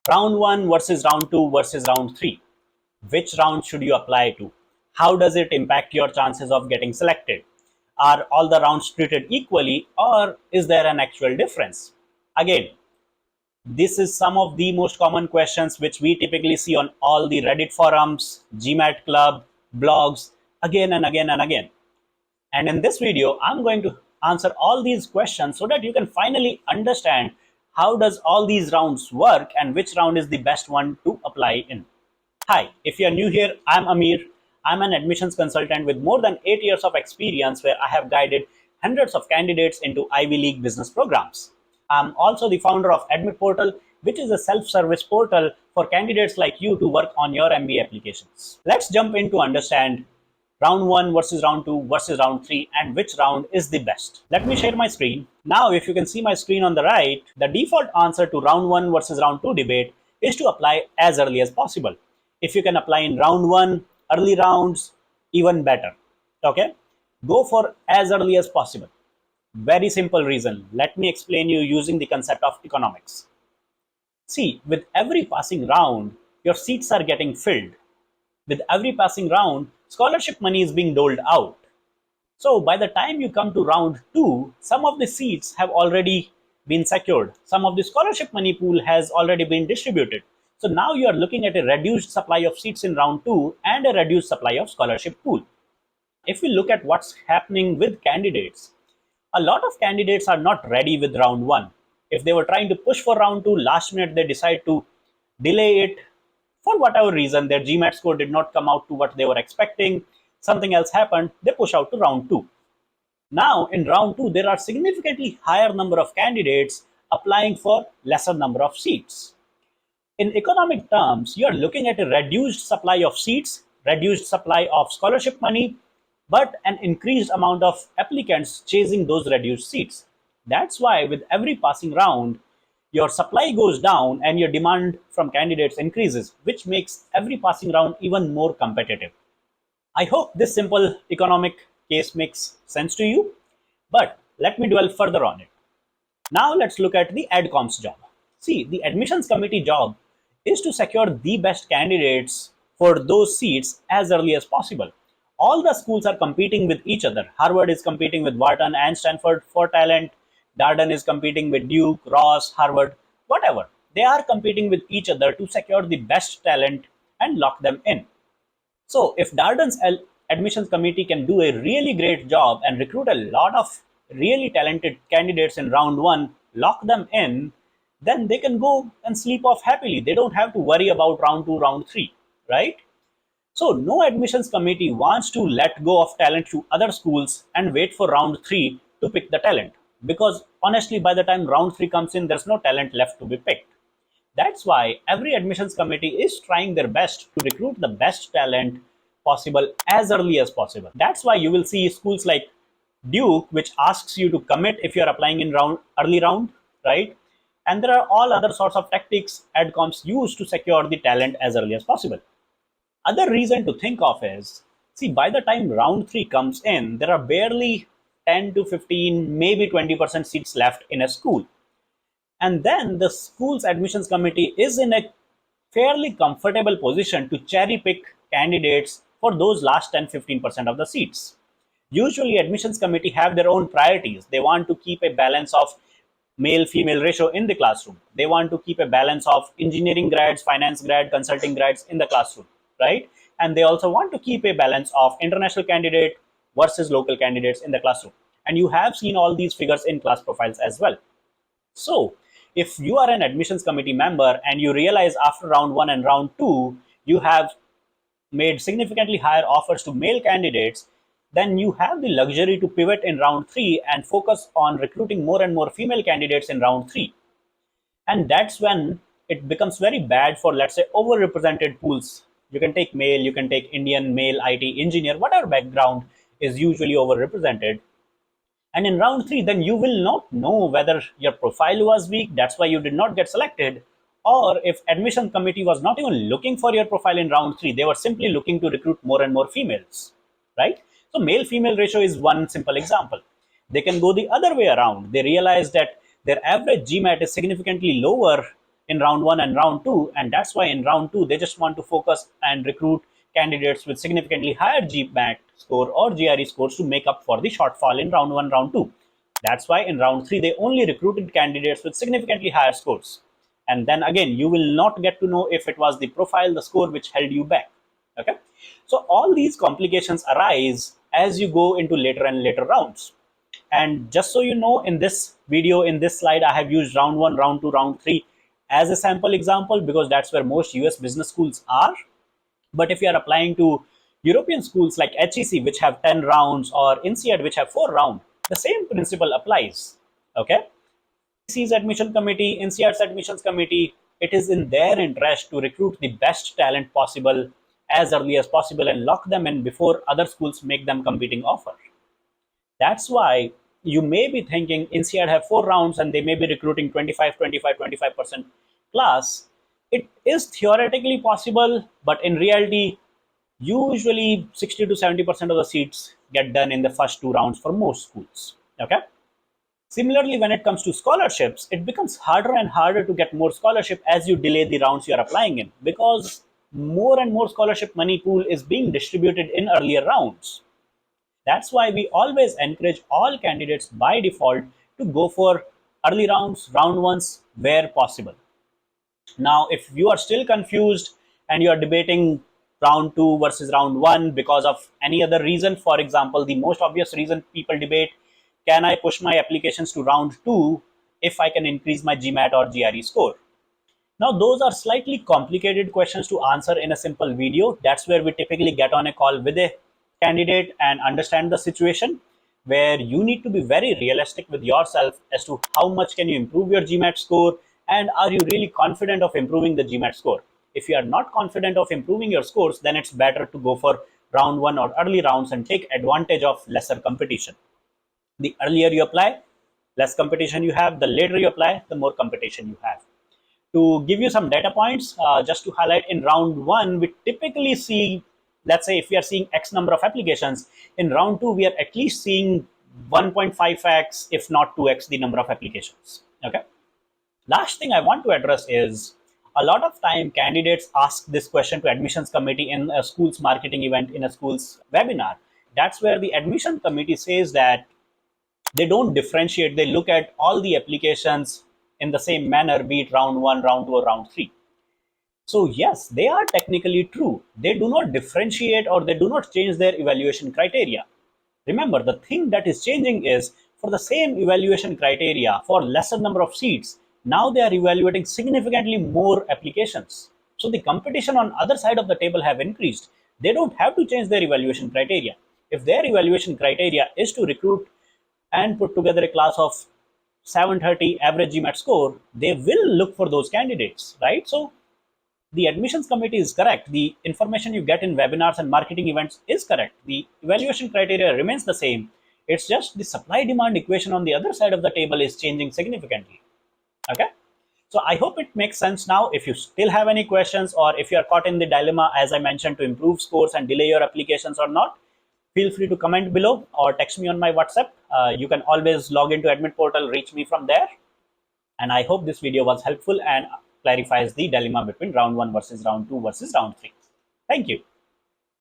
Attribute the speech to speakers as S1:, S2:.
S1: Round 1 versus round 2 versus round 3. Which round should you apply to? How does it impact your chances of getting selected? Are all the rounds treated equally, or is there an actual difference? Again, this is some of the most common questions which we typically see on all the Reddit forums, GMAT club, blogs, again and again and again. And in this video, I'm going to answer all these questions so that you can finally understand how does all these rounds work and which round is the best one to apply in. Hi, if you are new here, I'm Ameer. I'm an admissions consultant with more than 8 years of experience where I have guided hundreds of candidates into Ivy League business programs. I'm also the founder of Admit Portal, which is a self-service portal for candidates like you to work on your MBA applications. Let's jump in to understand round 1 versus round 2 versus round 3 and which round is the best. Let me share my screen. Now, if you can see my screen on the right, the default answer to round 1 versus round 2 debate is to apply as early as possible. If you can apply in round 1, early rounds, even better. Okay? Go for as early as possible. Very simple reason. Let me explain you using the concept of economics. See, with every passing round, your seats are getting filled. With every passing round, scholarship money is being doled out. So by the time you come to round 2, some of the seats have already been secured. Some of the scholarship money pool has already been distributed. So now you are looking at a reduced supply of seats in round 2 and a reduced supply of scholarship pool. If we look at what's happening with candidates, a lot of candidates are not ready with round 1. If they were trying to push for round 2, last minute they decide to delay it for whatever reason. Their GMAT score did not come out to what they were expecting. Something else happened. They push out to round 2. Now in round 2, there are significantly higher number of candidates applying for lesser number of seats. In economic terms, you are looking at a reduced supply of seats, reduced supply of scholarship money, but an increased amount of applicants chasing those reduced seats. That's why with every passing round, your supply goes down and your demand from candidates increases, which makes every passing round even more competitive. I hope this simple economic case makes sense to you, but let me dwell further on it. Now let's look at the Adcoms job. See, the admissions committee job is to secure the best candidates for those seats as early as possible. All the schools are competing with each other. Harvard is competing with Wharton and Stanford for talent. Darden is competing with Duke, Ross, Harvard, whatever. They are competing with each other to secure the best talent and lock them in. So if Darden's admissions committee can do a really great job and recruit a lot of really talented candidates in round 1, lock them in, then they can go and sleep off happily. They don't have to worry about round 2, round 3, right? So no admissions committee wants to let go of talent to other schools and wait for round 3 to pick the talent. Because honestly, by the time round 3 comes in, there's no talent left to be picked. That's why every admissions committee is trying their best to recruit the best talent possible as early as possible. That's why you will see schools like Duke, which asks you to commit if you're applying in early round, right? And there are all other sorts of tactics Adcoms use to secure the talent as early as possible. Other reason to think of is, see, by the time round 3 comes in, there are barely 10 to 15, maybe 20% seats left in a school. And then the school's admissions committee is in a fairly comfortable position to cherry pick candidates for those last 10-15% of the seats. Usually admissions committee have their own priorities. They want to keep a balance of male female ratio in the classroom. They want to keep a balance of engineering grads, finance grad, consulting grads in the classroom, right? And they also want to keep a balance of international candidate versus local candidates in the classroom. And you have seen all these figures in class profiles as well. So if you are an admissions committee member and you realize after round 1 and round 2, you have made significantly higher offers to male candidates, then you have the luxury to pivot in round 3 and focus on recruiting more and more female candidates in round 3. And that's when it becomes very bad for, let's say, overrepresented pools. You can take male, you can take Indian, male, IT, engineer, whatever background is usually overrepresented. And in round 3, then you will not know whether your profile was weak, that's why you did not get selected, or if admission committee was not even looking for your profile in round 3, they were simply looking to recruit more and more females, right? So male-female ratio is one simple example. They can go the other way around. They realize that their average GMAT is significantly lower in round 1 and round 2, and that's why in round 2 they just want to focus and recruit candidates with significantly higher GMAT score or GRE scores to make up for the shortfall in round 1, round 2. That's why in round 3 they only recruited candidates with significantly higher scores. And then again, you will not get to know if it was the profile, the score which held you back. Okay, so all these complications arise as you go into later and later rounds. And just so you know, in this video, in this slide, I have used round 1, round 2, round 3 as a sample example because that's where most US business schools are. But if you are applying to European schools like HEC, which have 10 rounds, or INSEAD, which have 4 rounds, the same principle applies. Okay, HEC's admission committee, INSEAD's admissions committee, it is in their interest to recruit the best talent possible as early as possible and lock them in before other schools make them competing offer. That's why you may be thinking INSEAD have 4 rounds and they may be recruiting 25% class. It is theoretically possible, but in reality, usually 60 to 70% of the seats get done in the first 2 rounds for most schools. Okay. Similarly, when it comes to scholarships, it becomes harder and harder to get more scholarship as you delay the rounds you are applying in, because more and more scholarship money pool is being distributed in earlier rounds. That's why we always encourage all candidates by default to go for early rounds, round ones where possible. Now, if you are still confused and you are debating round 2 versus round 1 because of any other reason, for example, the most obvious reason people debate, can I push my applications to round 2 if I can increase my GMAT or GRE score? Now, those are slightly complicated questions to answer in a simple video. That's where we typically get on a call with a candidate and understand the situation, where you need to be very realistic with yourself as to how much can you improve your GMAT score and are you really confident of improving the GMAT score. If you are not confident of improving your scores, then it's better to go for round 1 or early rounds and take advantage of lesser competition. The earlier you apply, less competition you have. The later you apply, the more competition you have. To give you some data points, just to highlight, in round 1, we typically see, let's say if we are seeing X number of applications, in round 2, we are at least seeing 1.5x, if not 2x, the number of applications. Okay. Last thing I want to address is, a lot of time candidates ask this question to admissions committee in a school's marketing event, in a school's webinar. That's where the admission committee says that they don't differentiate. They look at all the applications in the same manner, be it round 1, round 2, or round 3. So yes, they are technically true. They do not differentiate or they do not change their evaluation criteria. Remember, the thing that is changing is, for the same evaluation criteria, for lesser number of seats, now they are evaluating significantly more applications. So the competition on other side of the table have increased. They don't have to change their evaluation criteria. If their evaluation criteria is to recruit and put together a class of 730 average GMAT score, they will look for those candidates, right? So the admissions committee is correct. The information you get in webinars and marketing events is correct. The evaluation criteria remains the same. It's just the supply demand equation on the other side of the table is changing significantly. Okay. So I hope it makes sense now. If you still have any questions, or if you are caught in the dilemma, as I mentioned, to improve scores and delay your applications or not, feel free to comment below or text me on my WhatsApp. You can always log into Admit Portal, reach me from there. And I hope this video was helpful and clarifies the dilemma between round 1 versus round 2 versus round 3. Thank you.